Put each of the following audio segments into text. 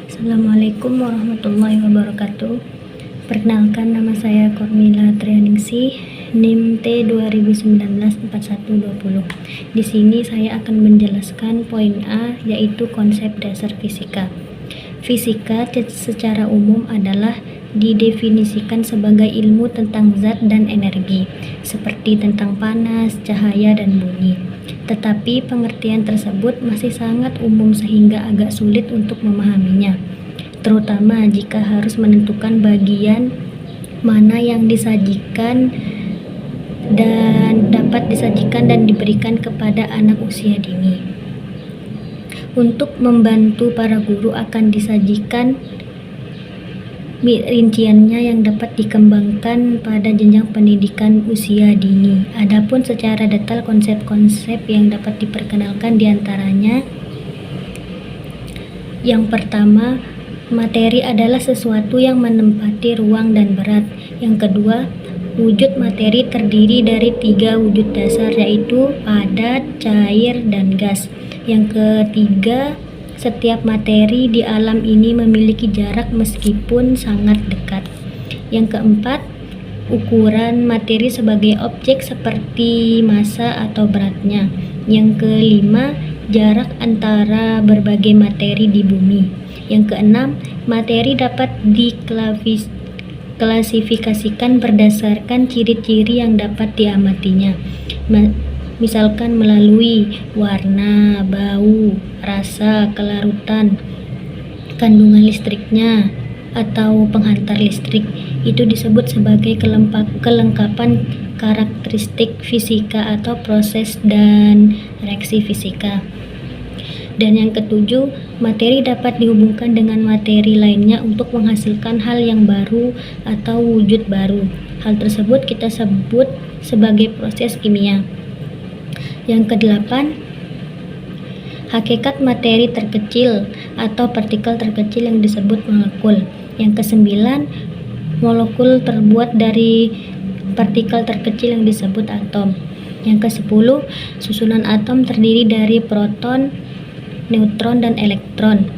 Assalamualaikum warahmatullahi wabarakatuh. Perkenalkan, nama saya Kormila Trianingsih, NIM T 20194120. Di sini saya akan menjelaskan poin A, yaitu konsep dasar fisika. Fisika secara umum adalah didefinisikan sebagai ilmu tentang zat dan energi, seperti tentang panas, cahaya, dan bunyi. Tetapi pengertian tersebut masih sangat umum sehingga agak sulit untuk memahaminya, terutama jika harus menentukan bagian mana yang disajikan dan dapat disajikan dan diberikan kepada anak usia dini. Untuk membantu para guru akan disajikan rinciannya yang dapat dikembangkan pada jenjang pendidikan usia dini. Adapun secara detail konsep-konsep yang dapat diperkenalkan diantaranya, yang pertama, materi adalah sesuatu yang menempati ruang dan berat. Yang kedua, wujud materi terdiri dari 3 wujud dasar, yaitu padat, cair, dan gas. Yang ketiga, setiap materi di alam ini memiliki jarak meskipun sangat dekat. Yang keempat, ukuran materi sebagai objek seperti massa atau beratnya. Yang kelima, jarak antara berbagai materi di bumi. Yang keenam, materi dapat diklasifikasikan berdasarkan ciri-ciri yang dapat diamatinya, misalkan melalui warna, bau, rasa, kelarutan, kandungan listriknya, atau penghantar listrik. Itu disebut sebagai kelengkapan karakteristik fisika atau proses dan reaksi fisika. Dan yang ketujuh, materi dapat dihubungkan dengan materi lainnya untuk menghasilkan hal yang baru atau wujud baru. Hal tersebut kita sebut sebagai proses kimia. Yang kedelapan, hakikat materi terkecil atau partikel terkecil yang disebut molekul. Yang kesembilan, molekul terbuat dari partikel terkecil yang disebut atom. Yang kesepuluh, susunan atom terdiri dari proton, neutron, dan elektron.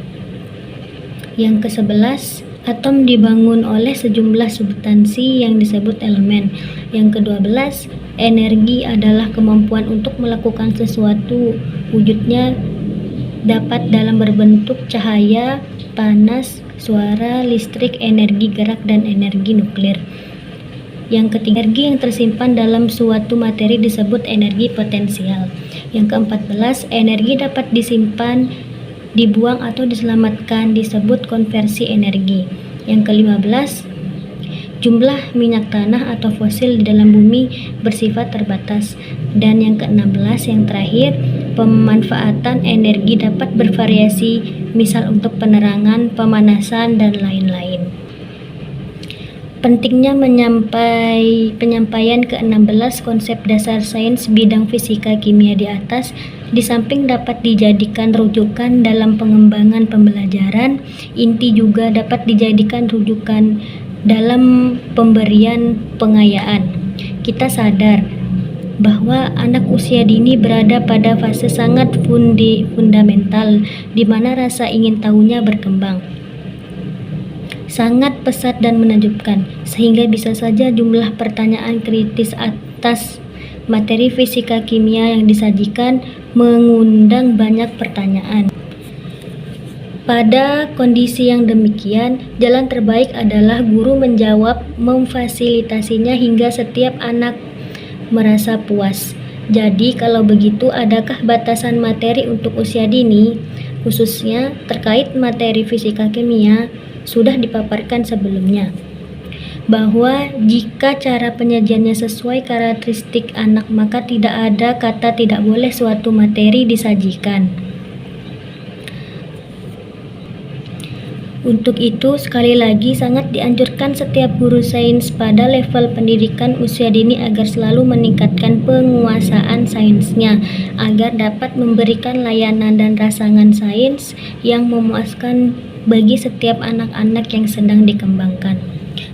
Yang kesebelas, atom dibangun oleh sejumlah substansi yang disebut elemen. Yang ke-12, energi adalah kemampuan untuk melakukan sesuatu. Wujudnya dapat dalam berbentuk cahaya, panas, suara, listrik, energi gerak, dan energi nuklir. Yang ketiga, energi yang tersimpan dalam suatu materi disebut energi potensial. Yang ke-14, energi dapat disimpan, dibuang, atau diselamatkan disebut konversi energi. Yang ke-15, jumlah minyak tanah atau fosil di dalam bumi bersifat terbatas. Dan yang ke-16, yang terakhir, pemanfaatan energi dapat bervariasi, misal untuk penerangan, pemanasan, dan lain-lain. Pentingnya penyampaian ke-16 konsep dasar sains bidang fisika kimia di atas, di samping dapat dijadikan rujukan dalam pengembangan pembelajaran, inti juga dapat dijadikan rujukan dalam pemberian pengayaan. Kita sadar bahwa anak usia dini berada pada fase sangat fundamental, di mana rasa ingin tahunya berkembang sangat pesat dan menakjubkan, sehingga bisa saja jumlah pertanyaan kritis atas materi fisika kimia yang disajikan mengundang banyak pertanyaan. Pada kondisi yang demikian, jalan terbaik adalah guru menjawab, memfasilitasinya hingga setiap anak merasa puas. Jadi, kalau begitu, adakah batasan materi untuk usia dini, khususnya terkait materi fisika kimia? Sudah dipaparkan sebelumnya bahwa jika cara penyajiannya sesuai karakteristik anak, maka tidak ada kata tidak boleh suatu materi disajikan. Untuk itu, sekali lagi sangat dianjurkan setiap guru sains pada level pendidikan usia dini agar selalu meningkatkan penguasaan sainsnya, agar dapat memberikan layanan dan rasangan sains yang memuaskan bagi setiap anak-anak yang sedang dikembangkan.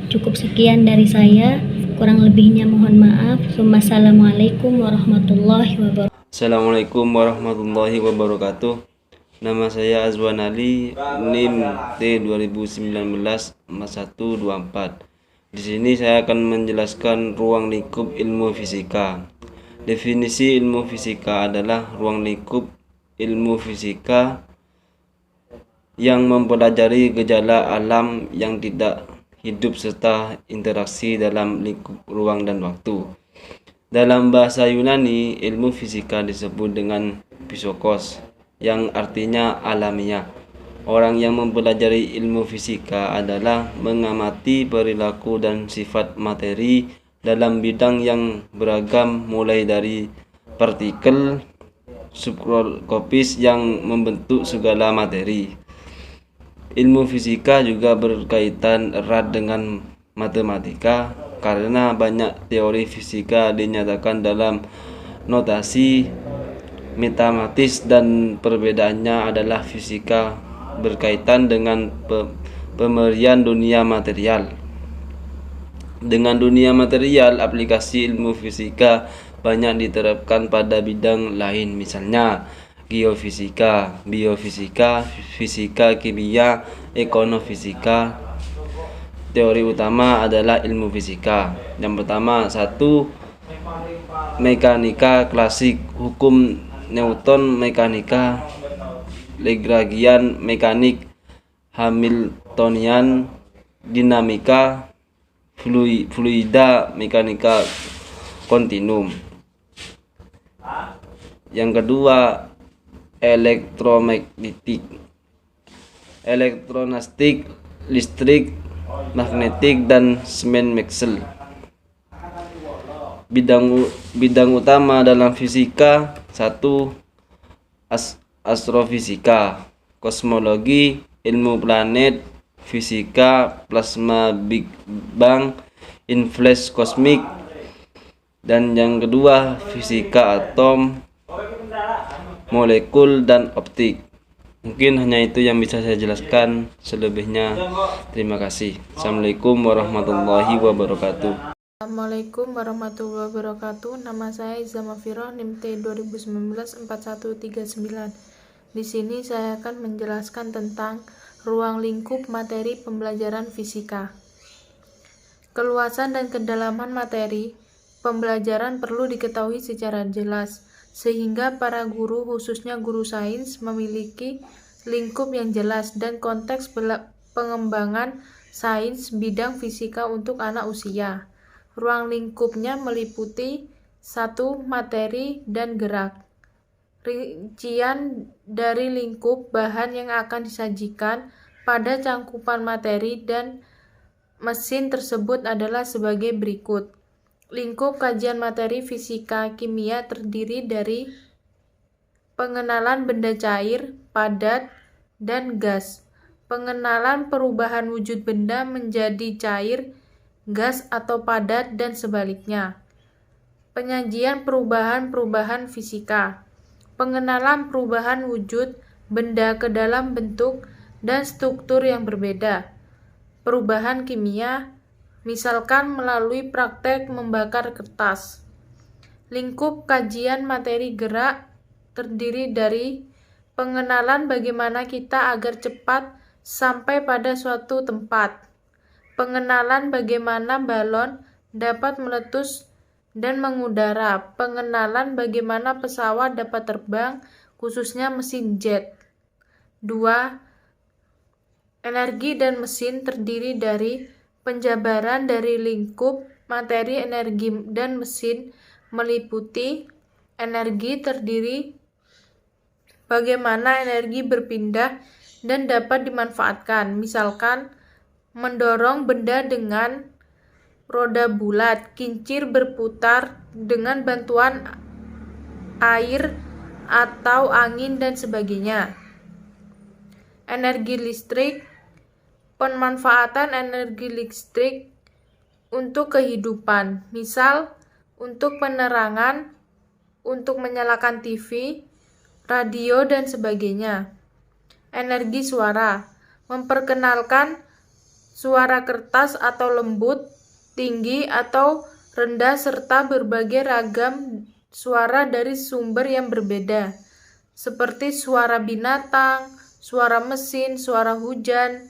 Cukup sekian dari saya, kurang lebihnya mohon maaf. Wassalamualaikum warahmatullahi wabarakatuh. Assalamualaikum warahmatullahi wabarakatuh. Nama saya Azwan Ali, NIM T2019-4124. Di sini saya akan menjelaskan ruang lingkup ilmu fisika. Definisi ilmu fisika adalah ruang lingkup ilmu fisika yang mempelajari gejala alam yang tidak hidup serta interaksi dalam lingkup ruang dan waktu. Dalam bahasa Yunani, ilmu fisika disebut dengan physikos, yang artinya alamiah. Orang yang mempelajari ilmu fisika adalah mengamati perilaku dan sifat materi dalam bidang yang beragam, mulai dari partikel subkroskopis yang membentuk segala materi. Ilmu fisika juga berkaitan erat dengan matematika karena banyak teori fisika dinyatakan dalam notasi matematis, dan perbedaannya adalah fisika berkaitan dengan pemerian dunia material. Dengan dunia material, aplikasi ilmu fisika banyak diterapkan pada bidang lain, misalnya geofisika, biofisika, fisika kimia, ekonomifisika. Teori utama adalah ilmu fisika. Yang pertama, 1. Mekanika klasik, hukum Newton, mekanika Lagrangian, mekanik Hamiltonian, dinamika fluida, mekanika kontinum. Yang kedua, elektromagnetik, elektrostatik, listrik, magnetik, dan Semon-Maxwell. Bidang utama dalam fisika: 1. Astrofisika, kosmologi, ilmu planet, fisika plasma, Big Bang, inflasi kosmik. Dan yang kedua, fisika atom, molekul, dan optik. Mungkin hanya itu yang bisa saya jelaskan. Selebihnya terima kasih. Assalamualaikum warahmatullahi wabarakatuh. Assalamualaikum warahmatullahi wabarakatuh. Nama saya Iza Mafiroh, NIM T2019-4139. Di sini saya akan menjelaskan tentang ruang lingkup materi pembelajaran fisika. Keluasan dan kedalaman materi pembelajaran perlu diketahui secara jelas, sehingga para guru, khususnya guru sains, memiliki lingkup yang jelas dan konteks pengembangan sains bidang fisika untuk anak usia. Ruang lingkupnya meliputi 1. Materi dan gerak. Rincian dari lingkup bahan yang akan disajikan pada cangkupan materi dan mesin tersebut adalah sebagai berikut. Lingkup kajian materi fisika kimia terdiri dari pengenalan benda cair, padat, dan gas. Pengenalan perubahan wujud benda menjadi cair, gas, atau padat, dan sebaliknya. Penyajian perubahan-perubahan fisika. Pengenalan perubahan wujud benda ke dalam bentuk dan struktur yang berbeda. Perubahan kimia, misalkan melalui praktek membakar kertas. Lingkup kajian materi gerak terdiri dari pengenalan bagaimana kita agar cepat sampai pada suatu tempat. Pengenalan bagaimana balon dapat meletus dan mengudara. Pengenalan bagaimana pesawat dapat terbang, khususnya mesin jet. 2. Energi dan mesin terdiri dari penjabaran dari lingkup materi energi dan mesin meliputi energi terdiri bagaimana energi berpindah dan dapat dimanfaatkan, misalkan mendorong benda dengan roda bulat, kincir berputar dengan bantuan air atau angin, dan sebagainya. Energi listrik, pemanfaatan energi listrik untuk kehidupan, misal untuk penerangan, untuk menyalakan TV, radio, dan sebagainya. Energi suara, memperkenalkan suara kertas atau lembut, tinggi atau rendah, serta berbagai ragam suara dari sumber yang berbeda. seperti suara binatang, suara mesin, suara hujan,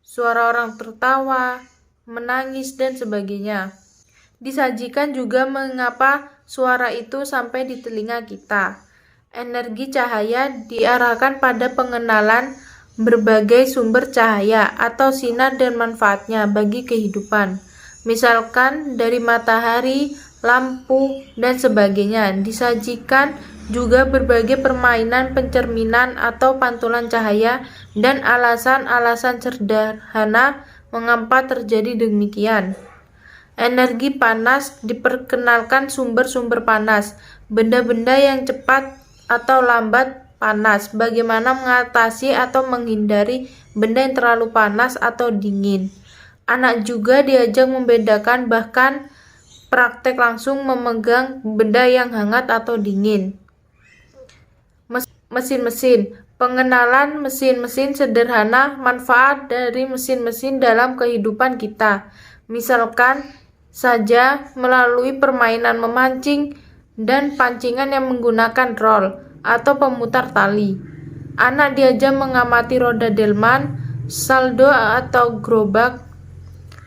suara orang tertawa, menangis, dan sebagainya. Disajikan juga mengapa suara itu sampai di telinga kita. Energi cahaya diarahkan pada pengenalan berbagai sumber cahaya atau sinar dan manfaatnya bagi kehidupan. Misalkan dari matahari, lampu, dan sebagainya. Disajikan juga berbagai permainan pencerminan atau pantulan cahaya dan alasan-alasan sederhana mengapa terjadi demikian. Energi panas diperkenalkan sumber-sumber panas, benda-benda yang cepat atau lambat panas, bagaimana mengatasi atau menghindari benda yang terlalu panas atau dingin. Anak juga diajak membedakan bahkan praktek langsung memegang benda yang hangat atau dingin. Mesin-mesin. Pengenalan mesin-mesin sederhana, manfaat dari mesin-mesin dalam kehidupan kita. Misalkan saja melalui permainan memancing dan pancingan yang menggunakan rol atau pemutar tali. Anak diajak mengamati roda delman, saldo atau gerobak.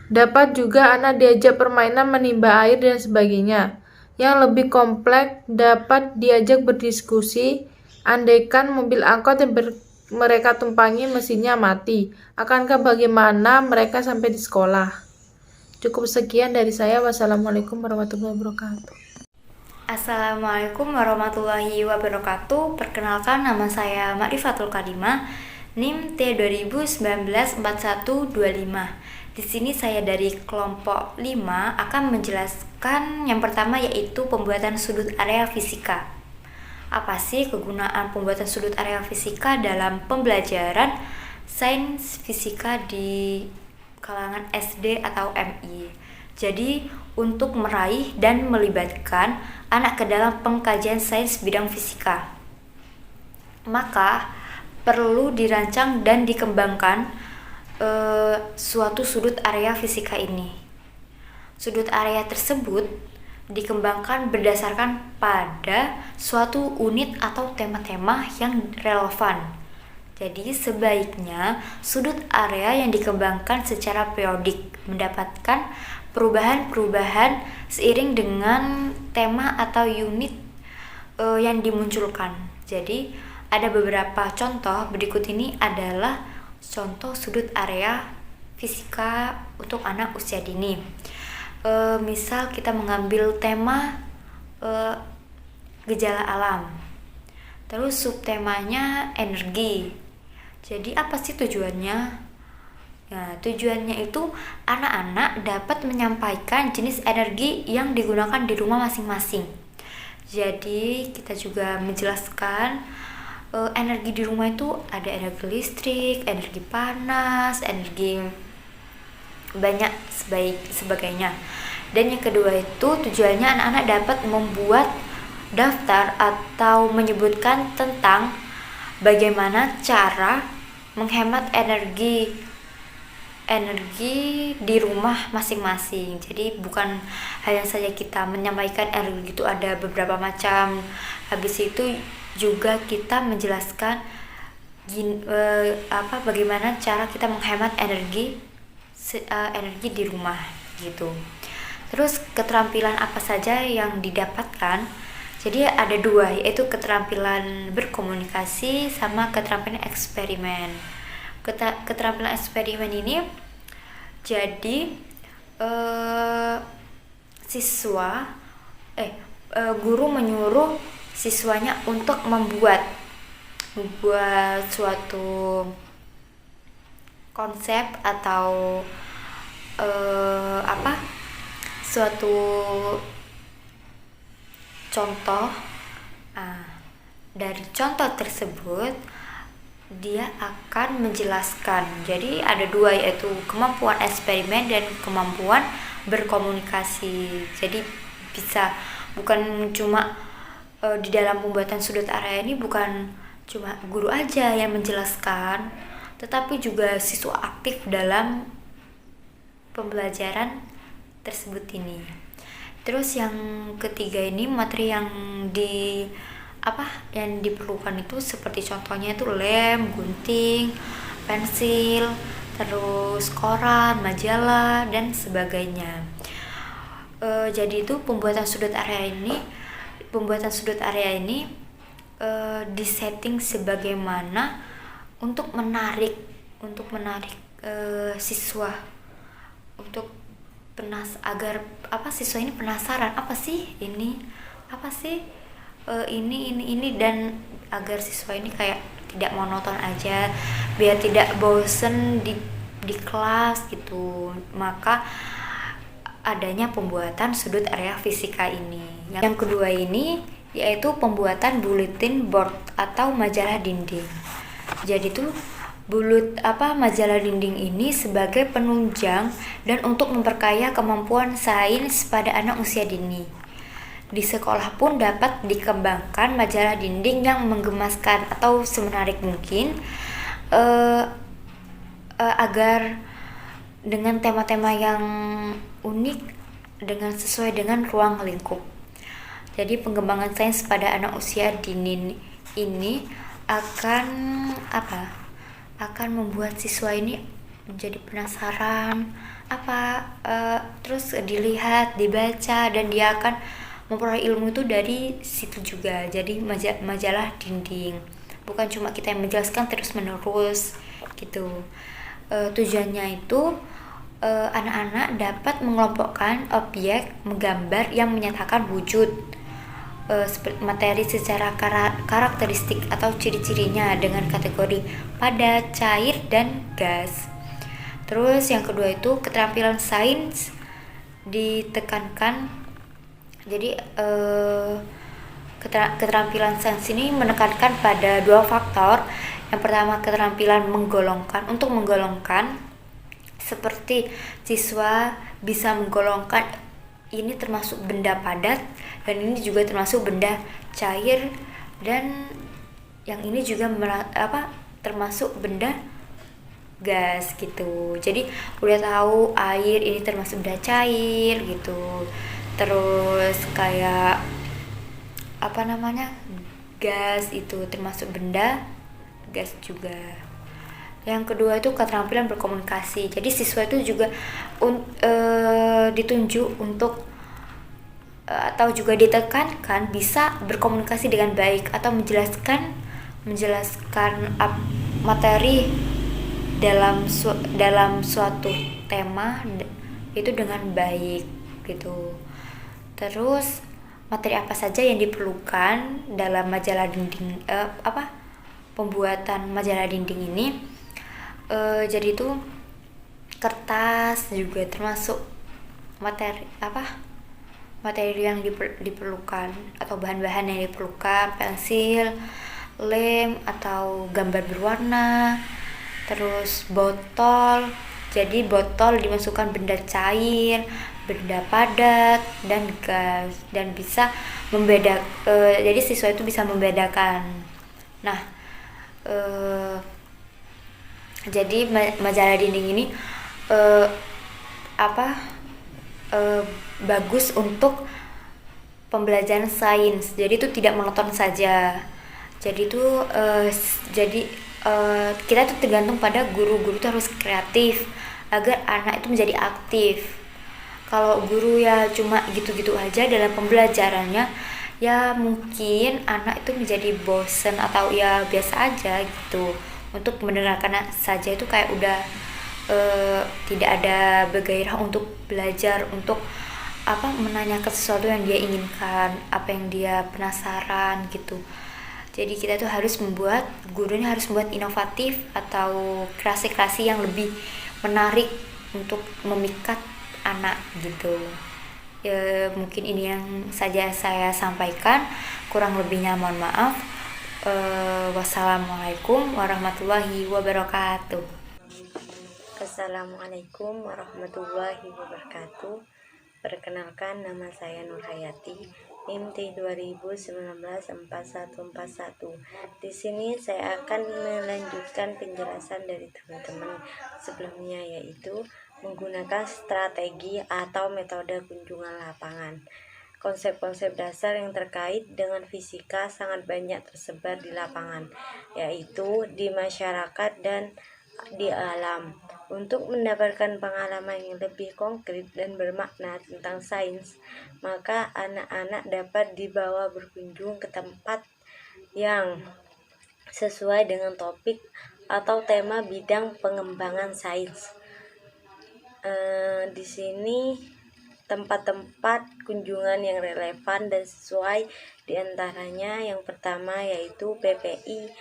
Dapat juga anak diajak permainan menimba air dan sebagainya. Yang lebih kompleks dapat diajak berdiskusi. Andaikan mobil angkot yang mereka tumpangi mesinnya mati, akankah bagaimana mereka sampai di sekolah? Cukup sekian dari saya. Wassalamualaikum warahmatullahi wabarakatuh. Assalamualaikum warahmatullahi wabarakatuh. Perkenalkan, nama saya Ma'rifatul Karimah, NIM T20194125. Di sini saya dari kelompok 5 akan menjelaskan yang pertama, yaitu pembuatan sudut area fisika. Apa sih kegunaan pembuatan sudut area fisika dalam pembelajaran sains fisika di kalangan SD atau MI? Jadi, untuk meraih dan melibatkan anak ke dalam pengkajian sains bidang fisika, maka perlu dirancang dan dikembangkan suatu sudut area fisika ini. Sudut area tersebut dikembangkan berdasarkan pada suatu unit atau tema-tema yang relevan. Jadi sebaiknya sudut area yang dikembangkan secara periodik mendapatkan perubahan-perubahan seiring dengan tema atau unit yang dimunculkan. Jadi ada beberapa contoh berikut ini adalah contoh sudut area fisika untuk anak usia dini. Misal kita mengambil tema gejala alam, terus subtemanya energi. Jadi apa sih tujuannya? Nah, tujuannya itu anak-anak dapat menyampaikan jenis energi yang digunakan di rumah masing-masing. Jadi kita juga menjelaskan energi di rumah itu ada energi listrik, energi panas, energi banyak sebagainya. Dan yang kedua itu tujuannya anak-anak dapat membuat daftar atau menyebutkan tentang bagaimana cara menghemat energi di rumah masing-masing. Jadi bukan hanya saja kita menyampaikan energi itu ada beberapa macam, habis itu juga kita menjelaskan bagaimana cara kita menghemat energi di rumah gitu. Terus keterampilan apa saja yang didapatkan? Jadi ada dua, yaitu keterampilan berkomunikasi sama keterampilan eksperimen. Keterampilan eksperimen ini jadi guru menyuruh siswanya untuk membuat suatu konsep atau suatu contoh. Dari contoh tersebut dia akan menjelaskan. Jadi ada dua, yaitu kemampuan eksperimen dan kemampuan berkomunikasi. Jadi bukan cuma di dalam pembuatan sudut area ini bukan cuma guru aja yang menjelaskan, tetapi juga siswa aktif dalam pembelajaran tersebut ini. Terus yang ketiga ini materi yang yang diperlukan itu seperti contohnya itu lem, gunting, pensil, terus koran, majalah dan sebagainya. Jadi itu pembuatan sudut area ini disetting sebagaimana untuk menarik siswa untuk agar siswa ini penasaran apa sih ini dan agar siswa ini kayak tidak monoton aja, biar tidak bosen di kelas gitu. Maka adanya pembuatan sudut area fisika ini. Yang kedua ini yaitu pembuatan bulletin board atau majalah dinding. Jadi tuh majalah dinding ini sebagai penunjang dan untuk memperkaya kemampuan sains pada anak usia dini. Di sekolah pun dapat dikembangkan majalah dinding yang menggemaskan atau semenarik mungkin agar dengan tema-tema yang unik dengan sesuai dengan ruang lingkup. Jadi pengembangan sains pada anak usia dini ini akan membuat siswa ini menjadi penasaran terus dilihat, dibaca, dan dia akan memperoleh ilmu itu dari situ juga. Jadi majalah dinding bukan cuma kita yang menjelaskan terus menerus gitu. Tujuannya itu anak-anak dapat mengelompokkan objek menggambar yang menyatakan wujud materi secara karakteristik atau ciri-cirinya dengan kategori padat, cair, dan gas. Terus yang kedua itu keterampilan sains ditekankan. Jadi keterampilan sains ini menekankan pada dua faktor. Yang pertama keterampilan menggolongkan seperti siswa bisa menggolongkan ini termasuk benda padat dan ini juga termasuk benda cair, dan yang ini juga termasuk benda gas gitu. Jadi udah tahu air ini termasuk benda cair gitu. Terus kayak gas itu termasuk benda gas juga. Yang kedua itu keterampilan berkomunikasi. Jadi siswa itu juga ditunjuk untuk atau juga ditekankan bisa berkomunikasi dengan baik atau menjelaskan materi dalam suatu tema itu dengan baik gitu. Terus materi apa saja yang diperlukan dalam majalah dinding pembuatan majalah dinding ini. Jadi itu kertas juga termasuk materi yang diperlukan atau bahan-bahan yang diperlukan, pensil, lem atau gambar berwarna, terus botol. Jadi botol dimasukkan benda cair, benda padat, dan gas, dan bisa jadi siswa itu bisa membedakan. Nah, jadi majalah dinding ini bagus untuk pembelajaran sains. Jadi itu tidak monoton saja. Jadi itu kita tuh tergantung pada guru itu harus kreatif agar anak itu menjadi aktif. Kalau guru ya cuma gitu-gitu aja dalam pembelajarannya, ya mungkin anak itu menjadi bosen atau ya biasa aja gitu. Untuk mendengarkan saja itu kayak udah tidak ada bergairah untuk belajar, untuk menanyakan sesuatu yang dia inginkan, apa yang dia penasaran gitu. Jadi kita tuh gurunya harus membuat inovatif atau kreasi-kreasi yang lebih menarik untuk memikat anak gitu. Ya, mungkin ini yang saja saya sampaikan, kurang lebihnya mohon maaf. Wassalamualaikum warahmatullahi wabarakatuh. Assalamualaikum warahmatullahi wabarakatuh. Perkenalkan, nama saya Nur Hayati, NIM T20194141. Di sini saya akan melanjutkan penjelasan dari teman-teman sebelumnya, yaitu menggunakan strategi atau metode kunjungan lapangan. konsep-konsep dasar yang terkait dengan fisika sangat banyak tersebar di lapangan, yaitu di masyarakat dan di alam. Untuk mendapatkan pengalaman yang lebih konkret dan bermakna tentang sains, maka anak-anak dapat dibawa berkunjung ke tempat yang sesuai dengan topik atau tema bidang pengembangan sains. Di sini tempat-tempat kunjungan yang relevan dan sesuai, diantaranya yang pertama yaitu PPI,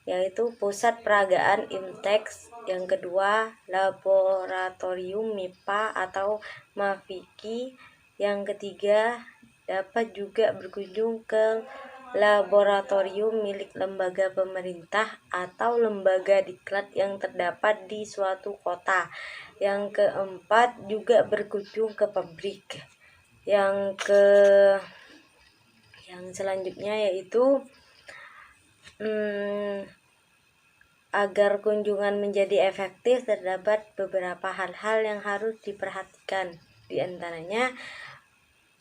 yaitu Pusat Peragaan Imteks. Yang kedua, Laboratorium MIPA atau Mafiki. Yang ketiga, dapat juga berkunjung ke laboratorium milik lembaga pemerintah atau lembaga diklat yang terdapat di suatu kota. Yang keempat, juga berkunjung ke pabrik. Yang selanjutnya yaitu agar kunjungan menjadi efektif, terdapat beberapa hal-hal yang harus diperhatikan. Di antaranya,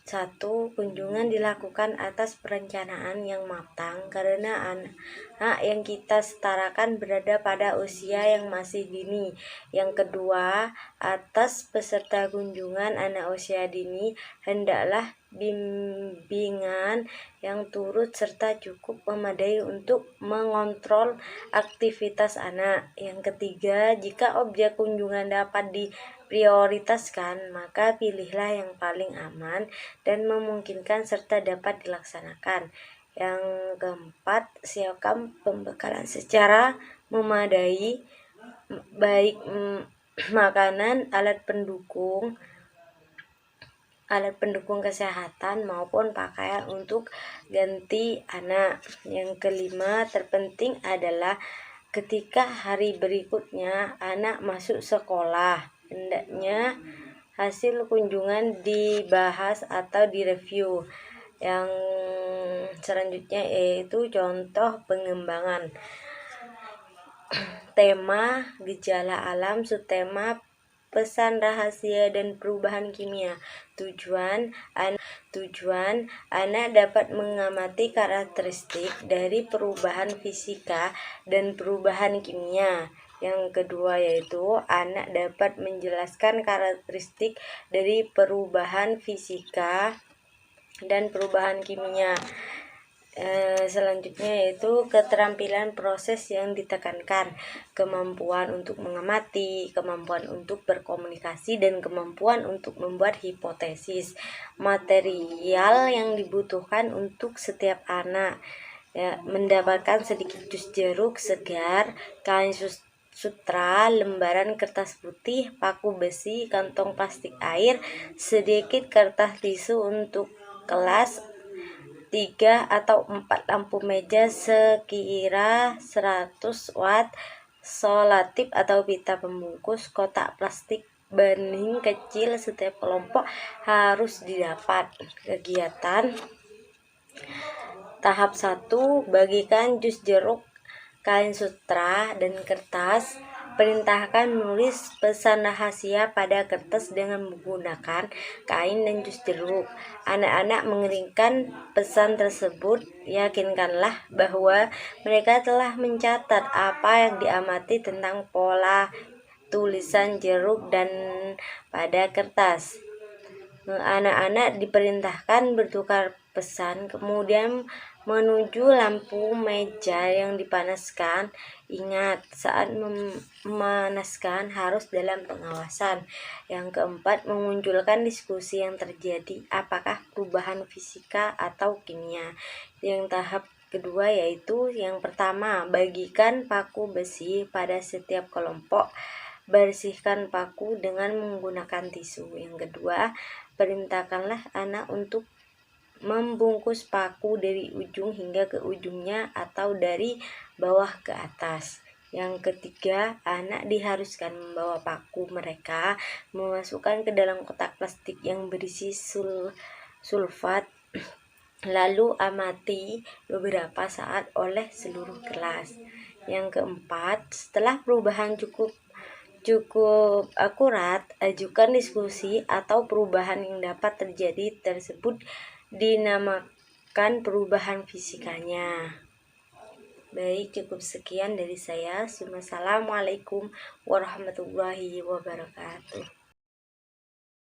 1. Kunjungan dilakukan atas perencanaan yang matang karena anak yang kita setarakan berada pada usia yang masih dini. Yang kedua, atas peserta kunjungan anak usia dini hendaklah bimbingan yang turut serta cukup memadai untuk mengontrol aktivitas anak. Yang ketiga, jika objek kunjungan dapat diprioritaskan, maka pilihlah yang paling aman dan memungkinkan serta dapat dilaksanakan. Yang keempat, siapkan pembekalan secara memadai, baik makanan, alat pendukung kesehatan maupun pakaian untuk ganti anak. Yang kelima, terpenting adalah ketika hari berikutnya anak masuk sekolah, hendaknya hasil kunjungan dibahas atau direview. Yang selanjutnya yaitu contoh pengembangan. Tema gejala alam, subtema pesan rahasia dan perubahan kimia. Tujuan anak dapat mengamati karakteristik dari perubahan fisika dan perubahan kimia. Yang kedua yaitu anak dapat menjelaskan karakteristik dari perubahan fisika dan perubahan kimia. Selanjutnya yaitu keterampilan proses yang ditekankan, kemampuan untuk mengamati, kemampuan untuk berkomunikasi, dan kemampuan untuk membuat hipotesis. Material yang dibutuhkan untuk setiap anak, mendapatkan sedikit jus jeruk segar, kain sutra, lembaran kertas putih, paku besi, kantong plastik air, sedikit kertas tisu untuk kelas, 3 atau 4 lampu meja sekira 100 watt, solatif atau pita pembungkus, kotak plastik bening kecil setiap kelompok harus didapat. Kegiatan tahap 1, bagikan jus jeruk, kain sutra, dan kertas. Perintahkan menulis pesan rahasia pada kertas dengan menggunakan kain dan jus jeruk. Anak-anak mengeringkan pesan tersebut. Yakinkanlah bahwa mereka telah mencatat apa yang diamati tentang pola tulisan jeruk dan pada kertas. Anak-anak diperintahkan bertukar pesan, kemudian menuju lampu meja yang dipanaskan. Ingat, saat memanaskan harus dalam pengawasan. Yang keempat, memunculkan diskusi yang terjadi, apakah perubahan fisika atau kimia. Yang tahap kedua yaitu yang pertama, bagikan paku besi pada setiap kelompok. Bersihkan paku dengan menggunakan tisu. Yang kedua, perintahkanlah anak untuk membungkus paku dari ujung hingga ke ujungnya atau dari bawah ke atas. Yang ketiga, anak diharuskan membawa paku mereka, memasukkan ke dalam kotak plastik yang berisi sulfat, lalu amati beberapa saat oleh seluruh kelas. Yang keempat, setelah perubahan cukup akurat, ajukan diskusi atau perubahan yang dapat terjadi tersebut dinamakan perubahan fisikanya. Baik, cukup sekian dari saya. Assalamualaikum warahmatullahi wabarakatuh.